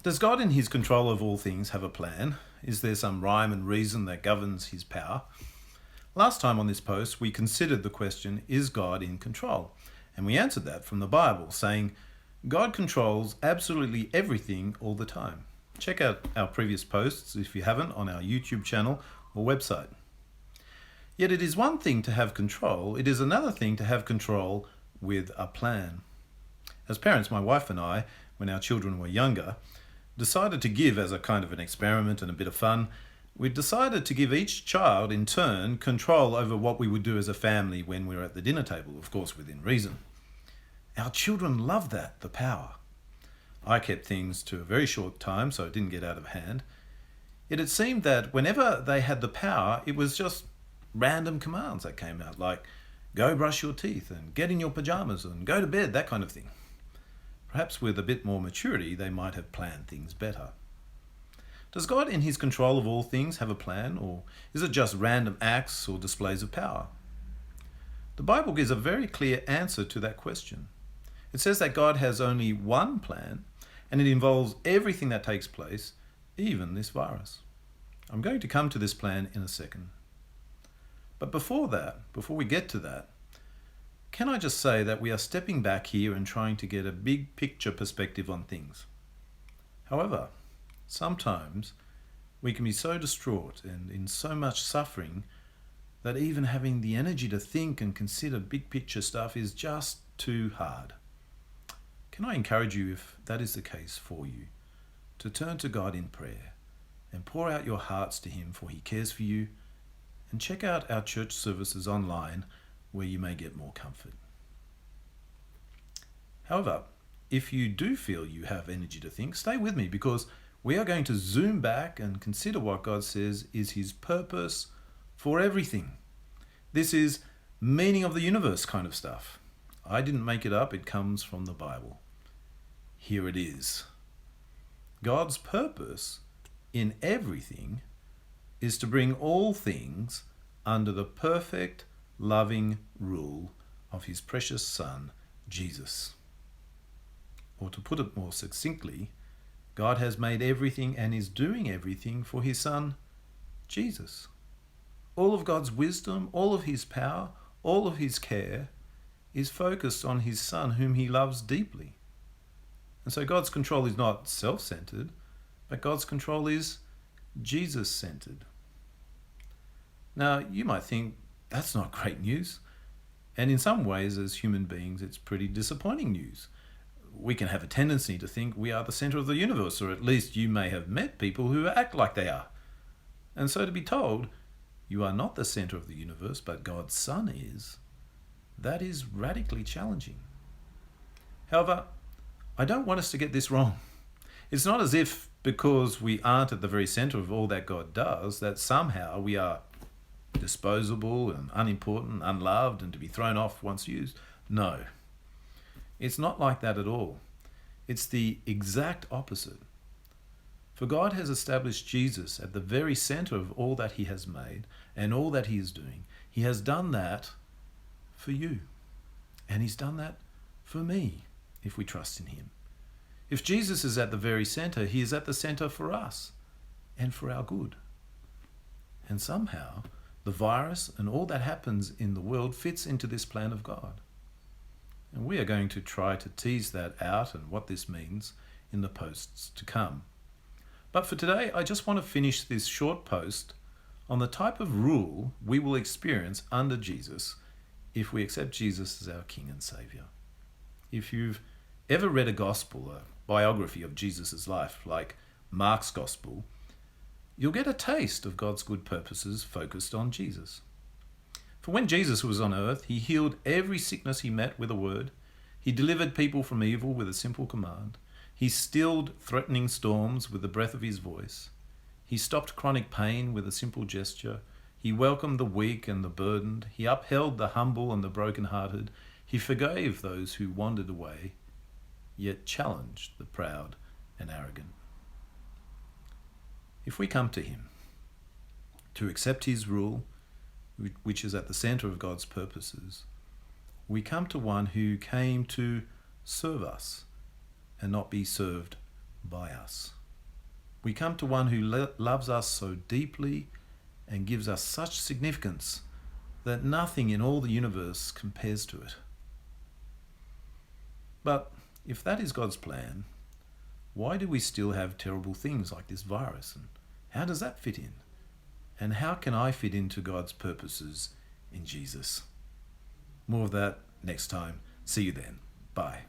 Does God in his control of all things have a plan? Is there some rhyme and reason that governs his power? Last time on this post, we considered the question, is God in control? And we answered that from the Bible, saying, God controls absolutely everything all the time. Check out our previous posts, if you haven't, on our YouTube channel or website. Yet it is one thing to have control, it is another thing to have control with a plan. As parents, my wife and I, when our children were younger, decided to give, as a kind of an experiment and a bit of fun, we decided to give each child in turn control over what we would do as a family when we were at the dinner table, of course within reason. Our children loved that, the power. I kept things to a very short time so it didn't get out of hand. Yet it seemed that whenever they had the power, it was just random commands that came out, like go brush your teeth and get in your pajamas and go to bed, that kind of thing. Perhaps with a bit more maturity, they might have planned things better. Does God in his control of all things have a plan, or is it just random acts or displays of power? The Bible gives a very clear answer to that question. It says that God has only one plan, and it involves everything that takes place, even this virus. I'm going to come to this plan in a second. But before we get to that, can I just say that we are stepping back here and trying to get a big picture perspective on things. However, sometimes we can be so distraught and in so much suffering that even having the energy to think and consider big picture stuff is just too hard. Can I encourage you, if that is the case for you, to turn to God in prayer and pour out your hearts to him, for he cares for you, and check out our church services online where you may get more comfort. However, if you do feel you have energy to think, stay with me, because we are going to zoom back and consider what God says is his purpose for everything. This is meaning of the universe kind of stuff. I didn't make it up, it comes from the Bible. Here it is. God's purpose in everything is to bring all things under the perfect, loving rule of his precious Son, Jesus. Or to put it more succinctly, God has made everything and is doing everything for his Son, Jesus. All of God's wisdom, all of his power, all of his care is focused on his Son, whom he loves deeply. And so God's control is not self-centered, but God's control is Jesus-centered. Now, you might think, that's not great news. And in some ways, as human beings, it's pretty disappointing news. We can have a tendency to think we are the center of the universe, or at least you may have met people who act like they are. And so to be told, you are not the center of the universe, but God's Son is, that is radically challenging. However, I don't want us to get this wrong. It's not as if because we aren't at the very center of all that God does, that somehow we are disposable and unimportant, unloved, and to be thrown off once used. No, it's not like that at all. It's the exact opposite. For God has established Jesus at the very center of all that he has made and all that he is doing. He has done that for you, and he's done that for me, if we trust in him. If Jesus is at the very center, he is at the center for us and for our good. And somehow, the virus and all that happens in the world fits into this plan of God. And we are going to try to tease that out and what this means in the posts to come. But for today, I just want to finish this short post on the type of rule we will experience under Jesus if we accept Jesus as our King and Savior. If you've ever read a gospel, a biography of Jesus' life, like Mark's Gospel, you'll get a taste of God's good purposes focused on Jesus. For when Jesus was on earth, he healed every sickness he met with a word. He delivered people from evil with a simple command. He stilled threatening storms with the breath of his voice. He stopped chronic pain with a simple gesture. He welcomed the weak and the burdened. He upheld the humble and the brokenhearted. He forgave those who wandered away, yet challenged the proud and arrogant. If we come to him to accept his rule, which is at the center of God's purposes, we come to one who came to serve us and not be served by us. We come to one who loves us so deeply and gives us such significance that nothing in all the universe compares to it. But if that is God's plan, why do we still have terrible things like this virus? And how does that fit in? And how can I fit into God's purposes in Jesus? More of that next time. See you then. Bye.